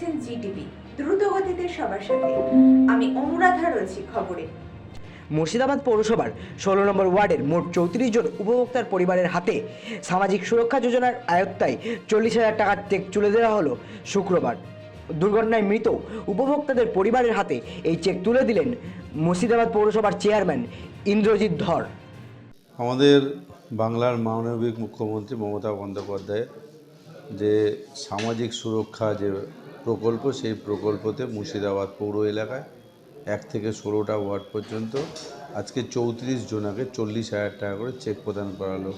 দেখছেন জিটিভি, দ্রুত গতিতে সবার সাথে। আমি অনুরাধা রয়েছি খবরে। মুর্শিদাবাদ পৌরসভার 16 নম্বর ওয়ার্ডের মোট 34 জন উপভোক্তার পরিবারের হাতে সামাজিক সুরক্ষা যোজনার আয়ত্তায় 40,000 টাকার চেক তুলে দেওয়া হলো শুক্রবার। দুর্ঘটনায় মৃত উপভোক্তাদের পরিবারের হাতে এই চেক তুলে দিলেন মুর্শিদাবাদ পৌরসভার চেয়ারম্যান ইন্দ্রজিৎ ধর। আমাদের বাংলার মানবিক মুখ্যমন্ত্রী মমতা বন্দ্যোপাধ্যায়ের যে সামাজিক সুরক্ষা যে প্রকল্প, সেই প্রকল্পতে মুর্শিদাবাদ পৌর এলাকায় 1 থেকে 16টা ওয়ার্ড পর্যন্ত আজকে 34 জনাকে 40,000 টাকা করে চেক প্রদান করালো।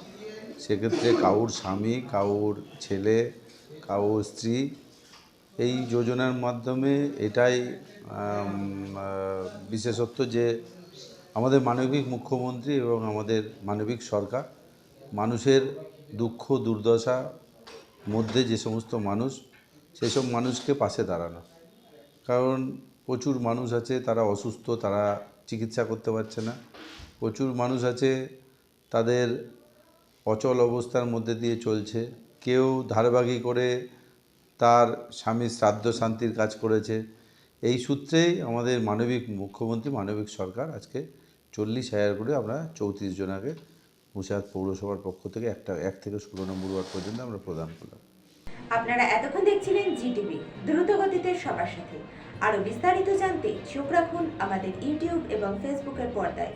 সেক্ষেত্রে কাউর স্বামী, কাউর ছেলে, কাউর স্ত্রী এই যোজনার মাধ্যমে এটাই বিশেষত্ব যে আমাদের মানবিক মুখ্যমন্ত্রী এবং আমাদের মানবিক সরকার মানুষের দুঃখ দুর্দশা মধ্যে যে সমস্ত মানুষ, সেই সব মানুষকে পাশে দাঁড়ানো। কারণ প্রচুর মানুষ আছে তারা অসুস্থ, তারা চিকিৎসা করতে পারছে না। প্রচুর মানুষ আছে তাদের অচল অবস্থার মধ্যে দিয়ে চলছে। কেউ ধারবাকি করে তার স্বামীর শ্রাদ্ধ শান্তির কাজ করেছে। এই সূত্রেই আমাদের মানবিক মুখ্যমন্ত্রী, মানবিক সরকার আজকে 40,000 করে আমরা 34 জনাকে মুর্শিদাবাদ পৌরসভার পক্ষ থেকে 1 থেকে 16 নম্বর ওয়ার্ড পর্যন্ত আমরা প্রদান করলাম। আপনারা এতক্ষণ দেখছিলেন জিটিভি, দ্রুত গতিতে সবার সাথে। আরো বিস্তারিত জানতে চোখ রাখুন আমাদের ইউটিউব এবং ফেসবুকের পর্দায়।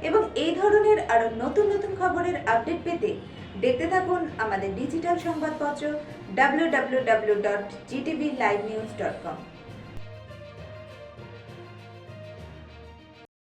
এবং এই ধরনের আরো নতুন নতুন খবরের আপডেট পেতে দেখতে থাকুন আমাদের ডিজিটাল সংবাদপত্র www.gtvlivenews.com।